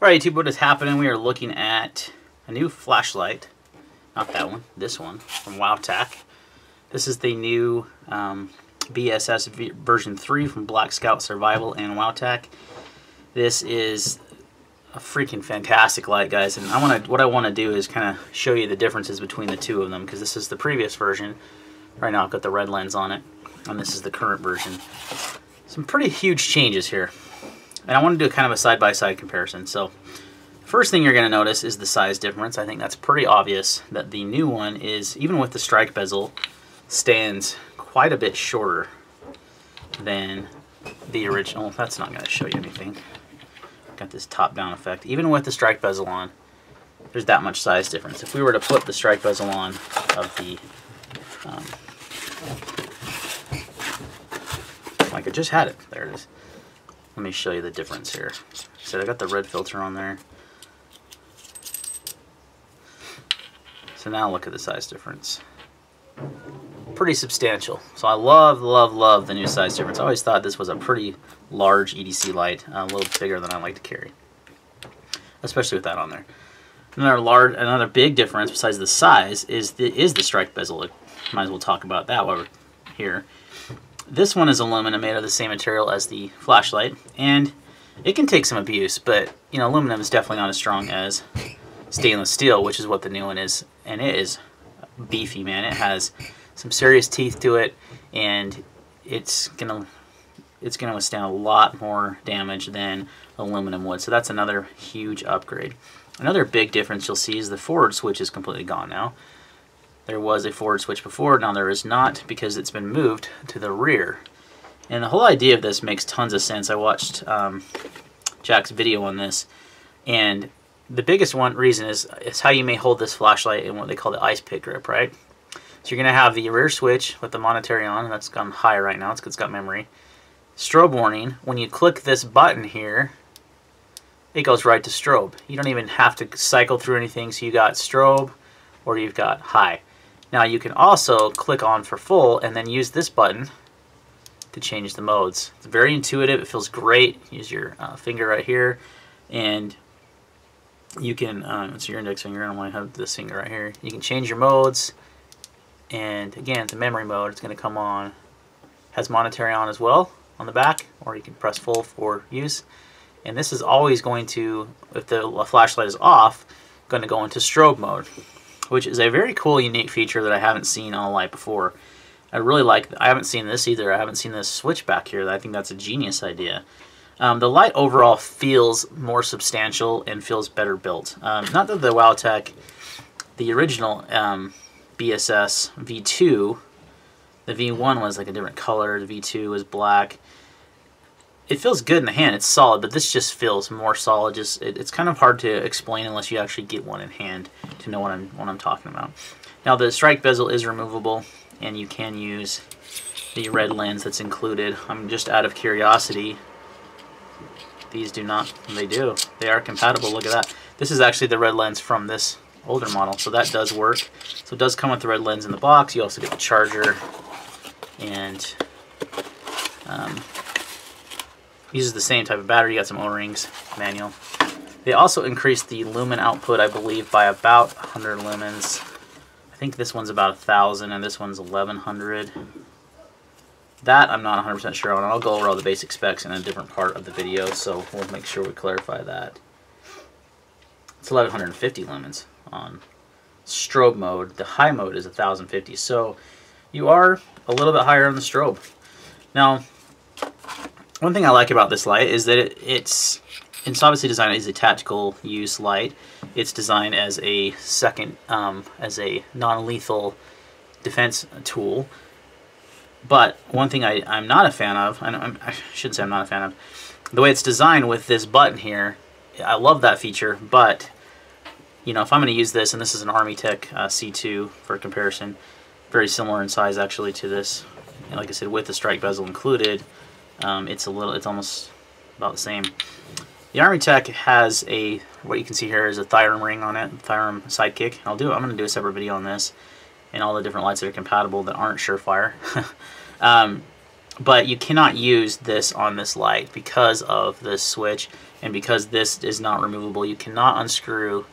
Alright YouTube, what is happening? We are looking at a new flashlight. Not that one, this one from Wowtac. This is the new BSS version 3 from Black Scout Survival and Wowtac. This is a freaking fantastic light, guys, and what I want to do is kind of show you the differences between the two of them, because this is the previous version. Right now I've got the red lens on it, and this is the current version. Some pretty huge changes here. And I want to do kind of a side-by-side comparison. So, first thing you're going to notice is the size difference. I think that's pretty obvious that the new one is, even with the strike bezel, stands quite a bit shorter than the original. That's not going to show you anything. Got this top-down effect. Even with the strike bezel on, there's that much size difference. If we were to put the strike bezel on of the, like I just had it. There it is. Let me show you the difference here. So I got the red filter on there. So now look at the size difference. Pretty substantial. So I love the new size difference. I always thought this was a pretty large EDC light, a little bigger than I like to carry, especially with that on there. Another big difference besides the size is the strike bezel. Might as well talk about that while we're here. This one is aluminum, made of the same material as the flashlight, and it can take some abuse, but you know, aluminum is definitely not as strong as stainless steel, which is what the new one is, and it is beefy, man. It has some serious teeth to it, and it's gonna withstand a lot more damage than aluminum would. So that's another huge upgrade. Another big difference you'll see is the forward switch is completely gone now. There was a forward switch before, now there is not, because it's been moved to the rear. And the whole idea of this makes tons of sense. I watched Jack's video on this, and the biggest reason is how you may hold this flashlight in what they call the ice pick grip, right? So you're going to have the rear switch with the monetary on, and that's gone high right now, it's got memory. Strobe warning, when you click this button here, it goes right to strobe. You don't even have to cycle through anything, so you got strobe or you've got high. Now you can also click on for full and then use this button to change the modes. It's very intuitive, it feels great. Use your finger right here, and you can, it's your index finger, I don't want to have this finger right here. You can change your modes, and again, the memory mode, it's going to come on. Has monetary on as well on the back, or you can press full for use. And this is always going to, if the flashlight is off, going to go into strobe mode, which is a very cool, unique feature that I haven't seen on a light before. I really like. I haven't seen this either. I haven't seen this switch back here. I think that's a genius idea. The light overall feels more substantial and feels better built. Not that the Wowtac, the original BSS V2, the V1 was like a different color. The V2 was black. It feels good in the hand. It's solid, but this just feels more solid. It's kind of hard to explain unless you actually get one in hand to know what I'm talking about. Now the strike bezel is removable, and you can use the red lens that's included. I'm just out of curiosity. These do not. They do. They are compatible. Look at that. This is actually the red lens from this older model, so that does work. So it does come with the red lens in the box. You also get the charger, and uses the same type of battery. You got some O-rings, manual. They also increased the lumen output, I believe, by about 100 lumens. I think this one's about 1,000 and this one's 1,100. That I'm not 100% sure on. I'll go over all the basic specs in a different part of the video, so we'll make sure we clarify that. It's 1,150 lumens on strobe mode. The high mode is 1,050, so you are a little bit higher on the strobe. Now, one thing I like about this light is that it's obviously designed as a tactical use light. It's designed as a as a non-lethal defense tool. But one thing I'm not a fan of, I shouldn't say I'm not a fan of, the way it's designed with this button here. I love that feature, but you know, if I'm going to use this, and this is an Army Tech C2 for comparison, very similar in size actually to this. And like I said, with the strike bezel included. It's almost about the same. The Army Tech has what you can see here is a Thyrum ring on it, Thyrum Sidekick. I'm going to do a separate video on this and all the different lights that are compatible that aren't Surefire. but you cannot use this on this light because of this switch, and because this is not removable. You cannot unscrew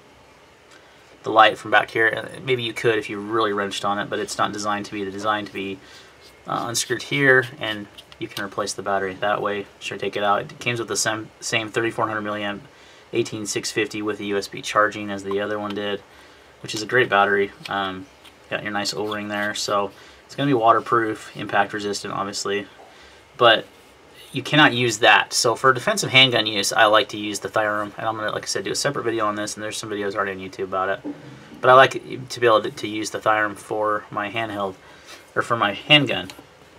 the light from back here. Maybe you could if you really wrenched on it, but it's not designed to be. The designed to be unscrewed here, and you can replace the battery that way. Should I take it out? It comes with the same 3400 milliamp 18650 with the USB charging as the other one did, which is a great battery. Got your nice O-ring there, so it's going to be waterproof, impact resistant, obviously, but you cannot use that. So for defensive handgun use, I like to use the Thyrum, and I'm going to, like I said, do a separate video on this, and there's some videos already on YouTube about it. But I like to be able to use the Thyrum for my handheld, or for my handgun.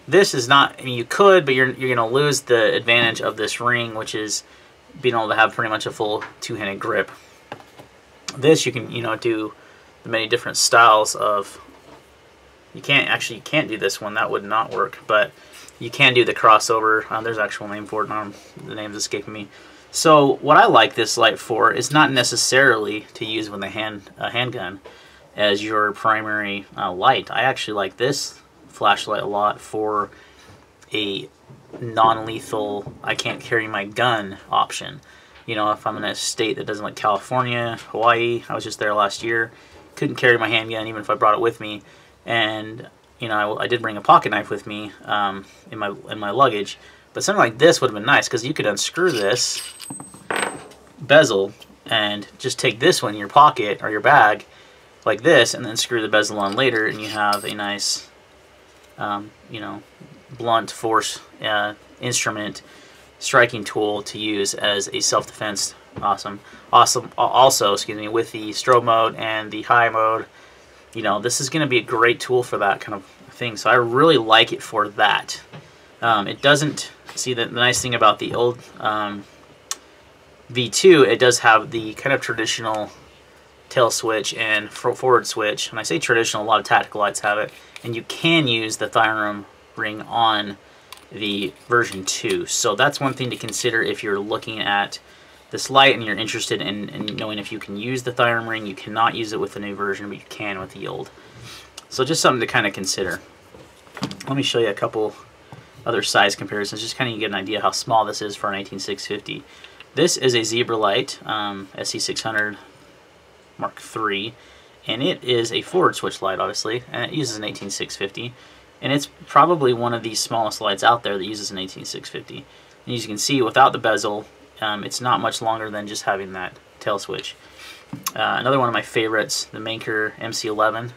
This is not, I mean, you could, but you're going to lose the advantage of this ring, which is being able to have pretty much a full two-handed grip. This you can, do the many different styles of. You can't do this one. That would not work. But you can do the crossover. There's an actual name for it. The name's escaping me. So what I like this light for is not necessarily to use with a handgun as your primary light. I actually like this flashlight a lot for a non-lethal, I can't carry my gun option. If I'm in a state that doesn't like California, Hawaii, I was just there last year, couldn't carry my handgun even if I brought it with me, and I did bring a pocket knife with me in my luggage, but something like this would have been nice because you could unscrew this bezel and just take this one in your pocket or your bag like this, and then screw the bezel on later, and you have a nice blunt force instrument striking tool to use as a self-defense. Awesome. Also, excuse me, with the strobe mode and the high mode, this is going to be a great tool for that kind of thing. So I really like it for that. It doesn't, see, the nice thing about the old V2, it does have the kind of traditional tail switch and forward switch. When I say traditional, a lot of tactical lights have it, and you can use the Thyrum ring on the version 2. So that's one thing to consider if you're looking at this light and you're interested in knowing if you can use the Thyrum ring. You cannot use it with the new version, but you can with the old. So just something to kind of consider. Let me show you a couple other size comparisons, just kind of get an idea how small this is for an 18650. This is a Zebra Light SC600 Mark III, and it is a forward switch light, obviously, and it uses an 18650. And it's probably one of the smallest lights out there that uses an 18650. And as you can see, without the bezel, it's not much longer than just having that tail switch. Another one of my favorites, the Manker MC11,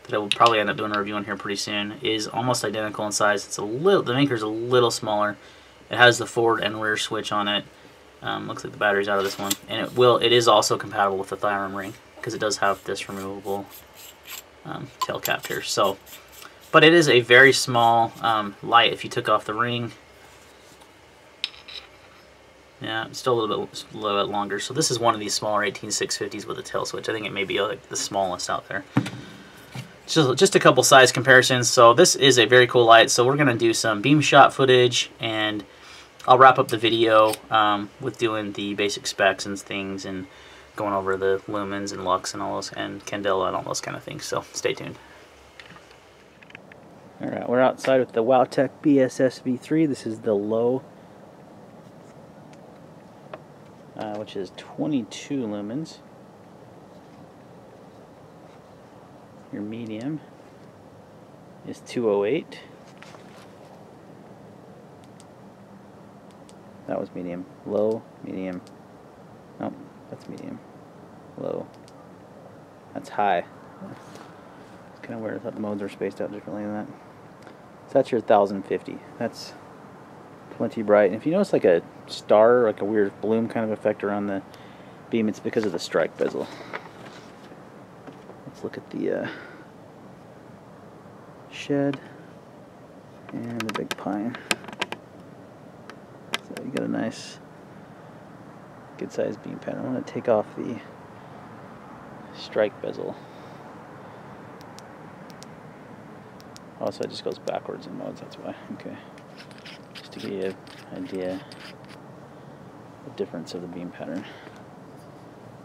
that I will probably end up doing a review on here pretty soon, is almost identical in size. It's the Manker's a little smaller. It has the forward and rear switch on it. Looks like the battery's out of this one, and it is also compatible with the Thyrum ring because it does have this removable tail cap here. So. But it is a very small light. If you took off the ring, yeah, it's still a little bit longer. So this is one of these smaller 18650s with a tail switch. I think it may be like the smallest out there. Just a couple size comparisons. So this is a very cool light. So we're going to do some beam shot footage, and I'll wrap up the video with doing the basic specs and things, and going over the lumens and lux and all those, and candela and all those kind of things. So stay tuned. Alright, we're outside with the Wowtac BSS V3. This is the low, which is 22 lumens. Your medium is 208. That was medium. Low, medium. Nope, that's medium. Low. That's high. It's kind of weird. I thought the modes were spaced out differently than that. So that's your 1050. That's plenty bright. And if you notice like a star, like a weird bloom kind of effect around the beam, it's because of the strike bezel. Let's look at the shed and the big pine. So you got a nice, good sized beam pattern. I'm going to take off the strike bezel. Oh, so it just goes backwards in modes, that's why. Okay. Just to give you an idea the difference of the beam pattern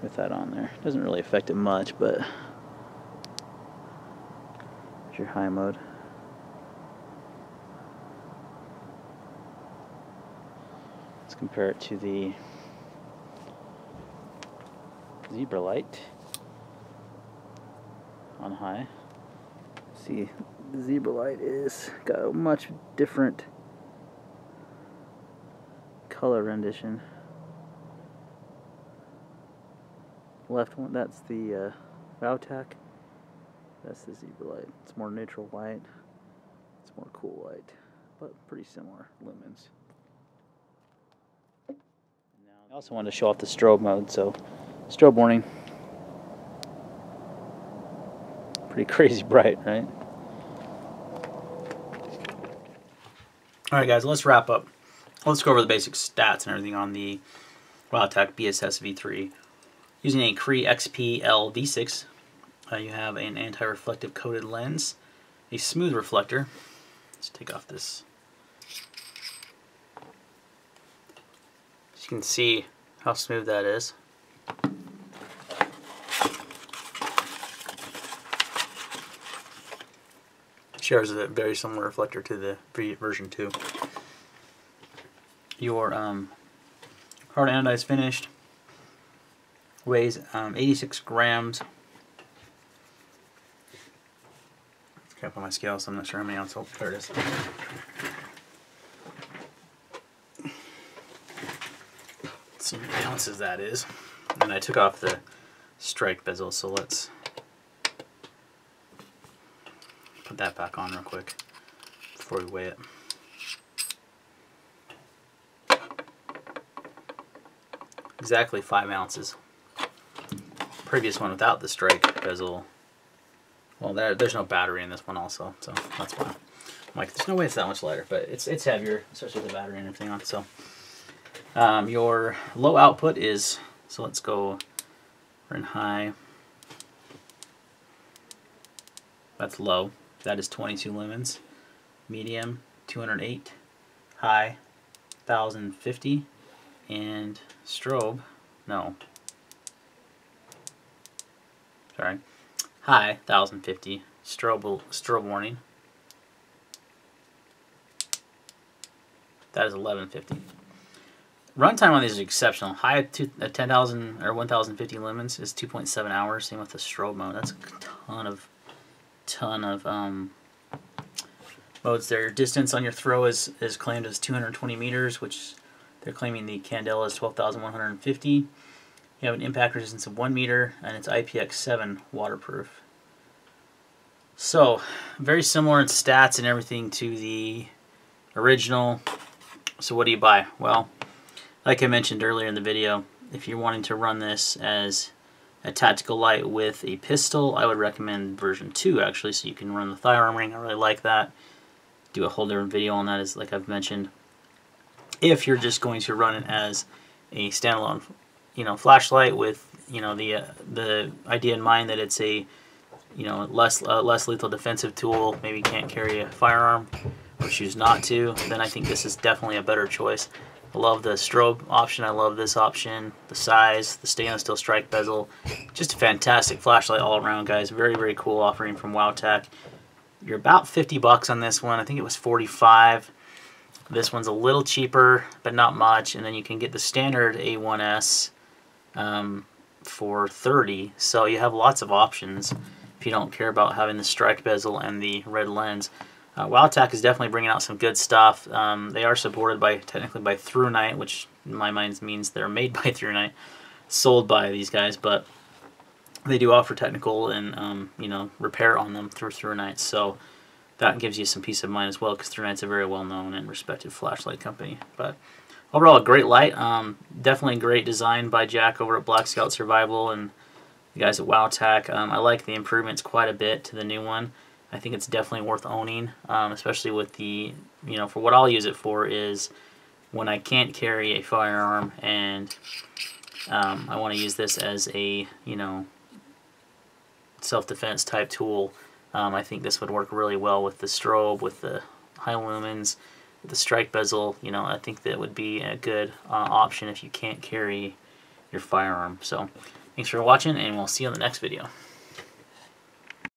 with that on there. Doesn't really affect it much, but there's your high mode. compare it to the zebra light on high. See, the zebra light is got a much different color rendition. Left one, that's the Wowtac. That's the zebra light. It's more neutral light. It's more cool light, but pretty similar lumens. I also wanted to show off the strobe mode, so strobe warning. Pretty crazy bright, right? Alright guys, let's wrap up. Let's go over the basic stats and everything on the Wowtac BSS V3. Using a Cree XP-L V6, you have an anti-reflective coated lens, a smooth reflector. Let's take off this. As you can see how smooth that is. Shares a very similar reflector to the version 2. Your hard anodized finished, weighs 86 grams. Can't put my scale, so I'm not sure how many ounces. Oh, there it is. Let's see how many ounces that is. And I took off the strike bezel, so let's put that back on real quick before we weigh it. Exactly 5 ounces. Previous one without the strike bezel. Well, there's no battery in this one also, so that's why. I'm like, there's no way it's that much lighter, but it's heavier, especially with the battery and everything on. So your low output is, so let's go, we're in high. That's low. That is 22 lumens. Medium, 208. High, 1050. And strobe, no. Sorry. High, 1050. Strobe warning. That is 1150. Runtime on these is exceptional. High at 10,000 or 1050 lumens is 2.7 hours. Same with the strobe mode. That's a ton of modes there. Distance on your throw is claimed as 220 meters, which they're claiming the candela is 12,150. You have an impact resistance of 1 meter, and it's IPX7 waterproof. So, very similar in stats and everything to the original. So what do you buy? Well, like I mentioned earlier in the video, if you're wanting to run this as a tactical light with a pistol, I would recommend version 2 actually, so you can run the thigh armoring. I really like that. Do a whole different video on that, as like I've mentioned. If you're just going to run it as a standalone, flashlight with, the idea in mind that it's a, less lethal defensive tool, maybe you can't carry a firearm or choose not to, then I think this is definitely a better choice. I love the strobe option. I love this option, the size, the stainless steel strike bezel. Just a fantastic flashlight all around, guys. Very, very cool offering from Wowtac. You're about 50 bucks on this one. I think it was 45. This one's a little cheaper, but not much. And then you can get the standard A1S for 30. So you have lots of options if you don't care about having the strike bezel and the red lens. Wowtac is definitely bringing out some good stuff. They are supported technically by ThruNite, which in my mind means they're made by ThruNite, sold by these guys, but they do offer technical and repair on them through ThruNite. So that gives you some peace of mind as well, because ThruNite's a very well-known and respected flashlight company. But overall, a great light. Definitely great design by Jack over at Black Scout Survival and the guys at Wowtac. I like the improvements quite a bit to the new one. I think it's definitely worth owning, especially with the, for what I'll use it for is when I can't carry a firearm and I want to use this as a, self-defense type tool. I think this would work really well with the strobe, with the high lumens, with the strike bezel. I think that would be a good option if you can't carry your firearm. So thanks for watching, and we'll see you in the next video.